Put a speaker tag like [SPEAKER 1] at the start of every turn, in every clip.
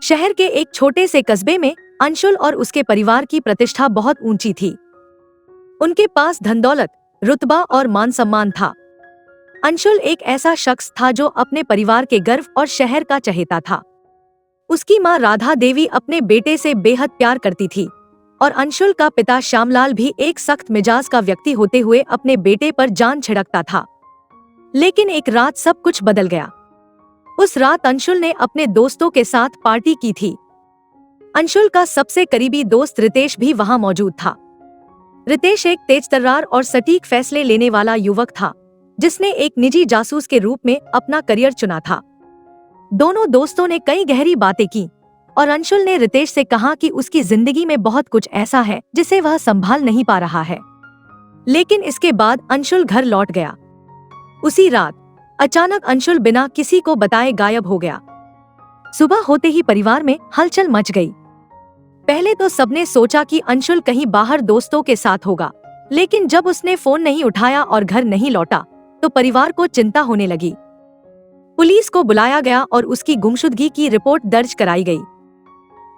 [SPEAKER 1] शहर के एक छोटे से कस्बे में अंशुल और उसके परिवार की प्रतिष्ठा बहुत ऊंची थी। उनके पास धन दौलत, रुतबा और मान सम्मान था। अंशुल एक ऐसा शख्स था जो अपने परिवार के गर्व और शहर का चहेता था। उसकी मां राधा देवी अपने बेटे से बेहद प्यार करती थी और अंशुल का पिता श्यामलाल भी एक सख्त मिजाज का व्यक्ति होते हुए अपने बेटे पर जान छिड़कता था। लेकिन एक रात सब कुछ बदल गया। उस रात अंशुल ने अपने दोस्तों के साथ पार्टी की थी। अंशुल का सबसे करीबी दोस्त रितेश भी वहां मौजूद था। रितेश एक तेजतर्रार और सटीक फैसले लेने वाला युवक था, जिसने एक निजी जासूस के रूप में अपना करियर चुना था। दोनों दोस्तों ने कई गहरी बातें की और अंशुल ने रितेश से कहा कि उसकी जिंदगी में बहुत कुछ ऐसा है जिसे वह संभाल नहीं पा रहा है। लेकिन इसके बाद अंशुल घर लौट गया। उसी रात अचानक अंशुल बिना किसी को बताए गायब हो गया। सुबह होते ही परिवार में हलचल मच गई। पहले तो सबने सोचा कि अंशुल कहीं बाहर दोस्तों के साथ होगा, लेकिन जब उसने फोन नहीं उठाया और घर नहीं लौटा तो परिवार को चिंता होने लगी। पुलिस को बुलाया गया और उसकी गुमशुदगी की रिपोर्ट दर्ज कराई गई।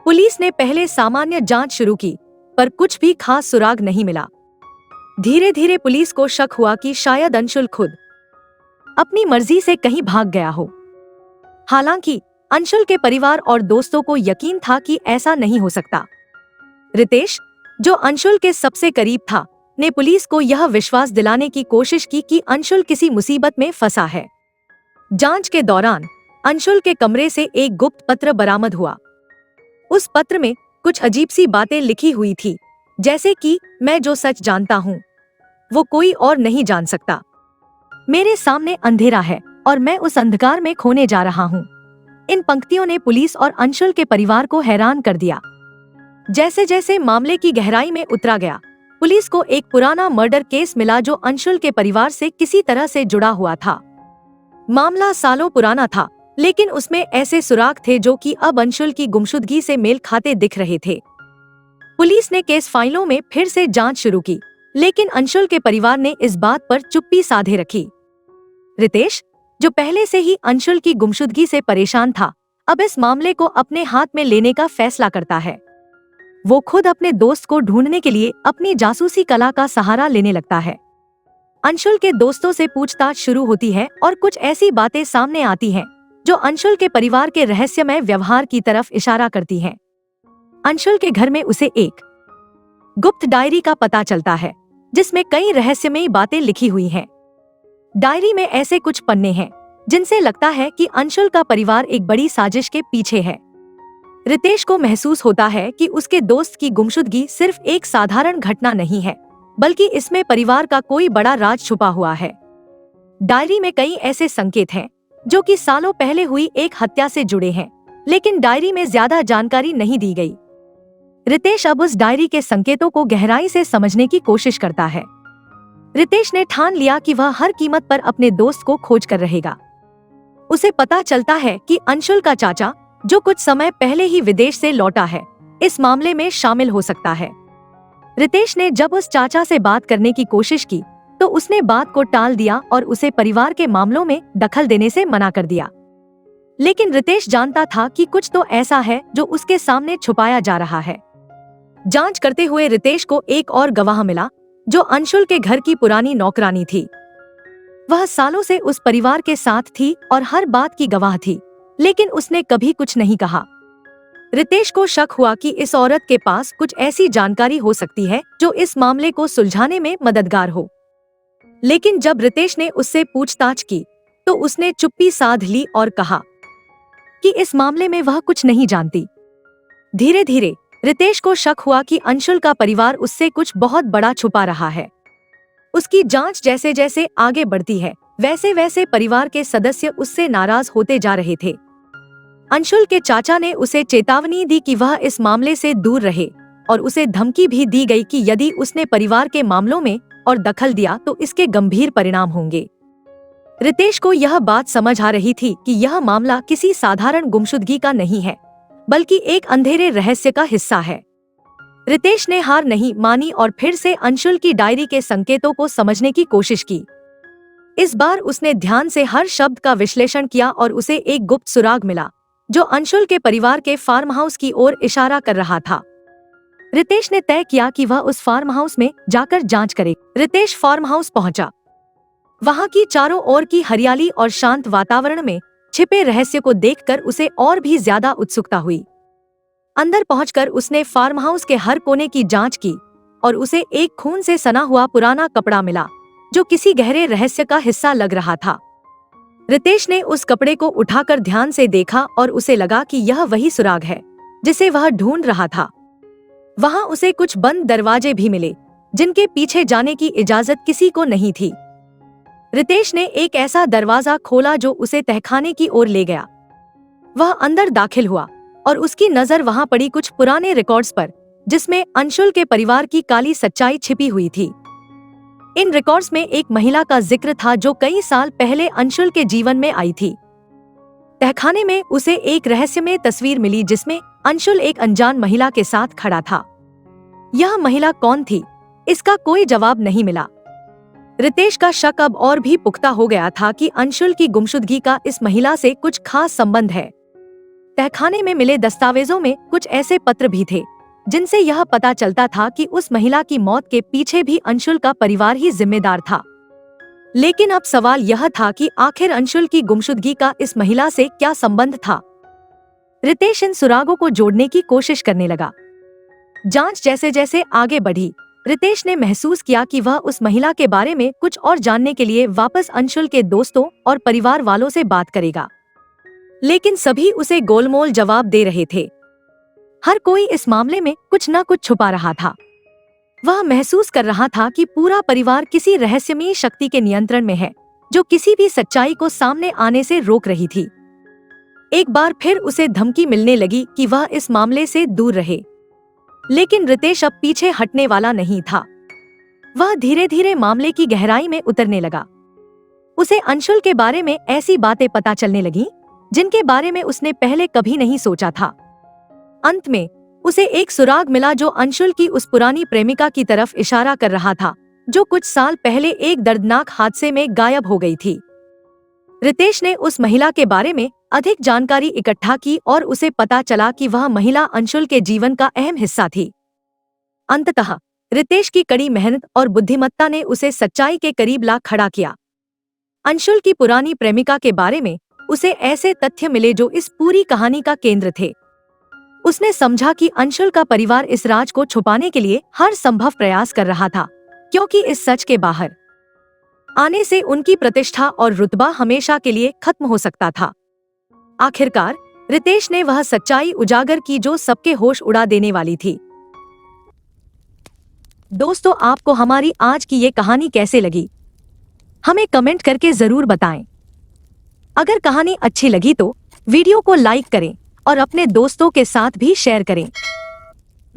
[SPEAKER 1] पुलिस ने पहले सामान्य जांच शुरू की, पर कुछ भी खास सुराग नहीं मिला। धीरे धीरे पुलिस को शक हुआ कि शायद अंशुल खुद अपनी मर्जी से कहीं भाग गया हो। हालांकि अंशुल के परिवार और दोस्तों को यकीन था कि ऐसा नहीं हो सकता। रितेश, जो अंशुल के सबसे करीब था, ने पुलिस को यह विश्वास दिलाने की कोशिश की कि अंशुल किसी मुसीबत में फंसा है। जांच के दौरान अंशुल के कमरे से एक गुप्त पत्र बरामद हुआ। उस पत्र में कुछ अजीब सी बातें लिखी हुई थी, जैसे कि मैं जो सच जानता हूँ वो कोई और नहीं जान सकता। मेरे सामने अंधेरा है और मैं उस अंधकार में खोने जा रहा हूँ। इन पंक्तियों ने पुलिस और अंशुल के परिवार को हैरान कर दिया। जैसे जैसे मामले की गहराई में उतरा गया, पुलिस को एक पुराना मर्डर केस मिला जो अंशुल के परिवार से किसी तरह से जुड़ा हुआ था। मामला सालों पुराना था, लेकिन उसमें ऐसे सुराग थे जो कि अब अंशुल की गुमशुदगी से मेल खाते दिख रहे थे। पुलिस ने केस फाइलों में फिर से जांच शुरू की, लेकिन अंशुल के परिवार ने इस बात पर चुप्पी साधे रखी। रितेश, जो पहले से ही अंशुल की गुमशुदगी से परेशान था, अब इस मामले को अपने हाथ में लेने का फैसला करता है। वो खुद अपने दोस्त को ढूंढने के लिए अपनी जासूसी कला का सहारा लेने लगता है। अंशुल के दोस्तों से पूछताछ शुरू होती है और कुछ ऐसी बातें सामने आती हैं जो अंशुल के परिवार के रहस्यमय व्यवहार की तरफ इशारा करती हैं। अंशुल के घर में उसे एक गुप्त डायरी का पता चलता है, जिसमें कई रहस्यमयी बातें लिखी हुई हैं। डायरी में ऐसे कुछ पन्ने हैं जिनसे लगता है कि अंशुल का परिवार एक बड़ी साजिश के पीछे है। रितेश को महसूस होता है कि उसके दोस्त की गुमशुदगी सिर्फ एक साधारण घटना नहीं है, बल्कि इसमें परिवार का कोई बड़ा राज छुपा हुआ है। डायरी में कई ऐसे संकेत हैं जो कि सालों पहले हुई एक हत्या से जुड़े हैं, लेकिन डायरी में ज्यादा जानकारी नहीं दी गई। रितेश अब उस डायरी के संकेतों को गहराई से समझने की कोशिश करता है। रितेश ने ठान लिया कि वह हर कीमत पर अपने दोस्त को खोज कर रहेगा। उसे पता चलता है कि अंशुल का चाचा, जो कुछ समय पहले ही विदेश से लौटा है, इस मामले में शामिल हो सकता है। रितेश ने जब उस चाचा से बात करने की कोशिश की तो उसने बात को टाल दिया और उसे परिवार के मामलों में दखल देने से मना कर दिया। लेकिन रितेश जानता था कि कुछ तो ऐसा है जो उसके सामने छुपाया जा रहा है। जांच करते हुए रितेश को एक और गवाह मिला, जो अंशुल के घर की पुरानी नौकरानी थी। वह सालों से उस परिवार के साथ थी और हर बात की गवाह थी, लेकिन उसने कभी कुछ नहीं कहा। रितेश को शक हुआ कि इस औरत के पास कुछ ऐसी जानकारी हो सकती है जो इस मामले को सुलझाने में मददगार हो। लेकिन जब रितेश ने उससे पूछताछ की तो उसने चुप्पी साध ली और कहा कि इस मामले में वह कुछ नहीं जानती। धीरे धीरे रितेश को शक हुआ कि अंशुल का परिवार उससे कुछ बहुत बड़ा छुपा रहा है। उसकी जांच जैसे जैसे आगे बढ़ती है, वैसे वैसे परिवार के सदस्य उससे नाराज होते जा रहे थे। अंशुल के चाचा ने उसे चेतावनी दी कि वह इस मामले से दूर रहे और उसे धमकी भी दी गई कि यदि उसने परिवार के मामलों में और दखल दिया तो इसके गंभीर परिणाम होंगे। रितेश को यह बात समझ आ रही थी कि यह मामला किसी साधारण गुमशुदगी का नहीं है, बल्कि एक अंधेरे रहस्य का हिस्सा है। रितेश ने हार नहीं मानी और फिर से अंशुल की डायरी के संकेतों को समझने की कोशिश की। इस बार उसने ध्यान से हर शब्द का विश्लेषण किया और उसे एक गुप्त सुराग मिला, जो अंशुल के परिवार के फार्म हाउस की ओर इशारा कर रहा था। रितेश ने तय किया कि वह उस फार्म हाउस में जाकर जांच करे। रितेश फार्म हाउस पहुंचा। वहां की चारों ओर की हरियाली और शांत वातावरण में छिपे रहस्य को देखकर उसे और भी ज्यादा उत्सुकता हुई। अंदर पहुंचकर उसने फार्म हाउस के हर कोने की जांच की और उसे एक खून से सना हुआ पुराना कपड़ा मिला, जो किसी गहरे रहस्य का हिस्सा लग रहा था। रितेश ने उस कपड़े को उठाकर ध्यान से देखा और उसे लगा कि यह वही सुराग है जिसे वह ढूंढ रहा था। वहां उसे कुछ बंद दरवाजे भी मिले, जिनके पीछे जाने की इजाजत किसी को नहीं थी। रितेश ने एक ऐसा दरवाजा खोला जो उसे तहखाने की ओर ले गया। वह अंदर दाखिल हुआ और उसकी नजर वहां पड़ी कुछ पुराने रिकॉर्ड्स पर, जिसमें अंशुल के परिवार की काली सच्चाई छिपी हुई थी। इन रिकॉर्ड्स में एक महिला का जिक्र था जो कई साल पहले अंशुल के जीवन में आई थी। तहखाने में उसे एक रहस्यमय तस्वीर मिली जिसमें अंशुल एक अनजान महिला के साथ खड़ा था। यह महिला कौन थी, इसका कोई जवाब नहीं मिला। रितेश का शक अब और भी पुख्ता हो गया था कि अंशुल की गुमशुदगी का इस महिला से कुछ खास संबंध है। तहखाने में मिले दस्तावेजों में कुछ ऐसे पत्र भी थे जिनसे यह पता चलता था कि उस महिला की मौत के पीछे भी अंशुल का परिवार ही जिम्मेदार था। लेकिन अब सवाल यह था कि आखिर अंशुल की गुमशुदगी का इस महिला से क्या संबंध था। रितेश इन सुरागों को जोड़ने की कोशिश करने लगा। जांच जैसे जैसे आगे बढ़ी, रितेश ने महसूस किया कि वह उस महिला के बारे में कुछ और जानने के लिए वापस अंशुल के दोस्तों और परिवार वालों से बात करेगा। लेकिन सभी उसे गोलमोल जवाब दे रहे थे। हर कोई इस मामले में कुछ न कुछ छुपा रहा था। वह महसूस कर रहा था कि पूरा परिवार किसी रहस्यमयी शक्ति के नियंत्रण में है, जो किसी भी सच्चाई को सामने आने से रोक रही थी। एक बार फिर उसे धमकी मिलने लगी कि वह इस मामले से दूर रहे। लेकिन रितेश अब पीछे हटने वाला नहीं था। वह धीरे धीरे मामले की गहराई में उतरने लगा। उसे अंशुल के बारे में ऐसी बातें पता चलने लगीं, जिनके बारे में उसने पहले कभी नहीं सोचा था। अंत में उसे एक सुराग मिला जो अंशुल की उस पुरानी प्रेमिका की तरफ इशारा कर रहा था, जो कुछ साल पहले एक दर्दनाक हादसे में गायब हो गई थी। रितेश ने उस महिला के बारे में अधिक जानकारी इकट्ठा की और उसे पता चला कि वह महिला अंशुल के जीवन का अहम हिस्सा थी। अंततः रितेश की कड़ी मेहनत और बुद्धिमत्ता ने उसे सच्चाई के करीब ला खड़ा किया। अंशुल की पुरानी प्रेमिका के बारे में उसे ऐसे तथ्य मिले जो इस पूरी कहानी का केंद्र थे। उसने समझा कि अंशुल का परिवार इस राज को छुपाने के लिए हर संभव प्रयास कर रहा था, क्योंकि इस सच के बाहर आने से उनकी प्रतिष्ठा और रुतबा हमेशा के लिए खत्म हो सकता था। आखिरकार रितेश ने वह सच्चाई उजागर की जो सबके होश उड़ा देने वाली थी। दोस्तों, आपको हमारी आज की ये कहानी कैसे लगी, हमें कमेंट करके जरूर बताएं। अगर कहानी अच्छी लगी तो वीडियो को लाइक करें और अपने दोस्तों के साथ भी शेयर करें।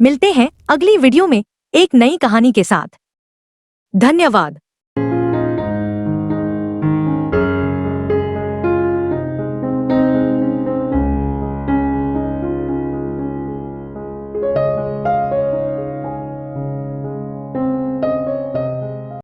[SPEAKER 1] मिलते हैं अगली वीडियो में एक नई कहानी के साथ। धन्यवाद।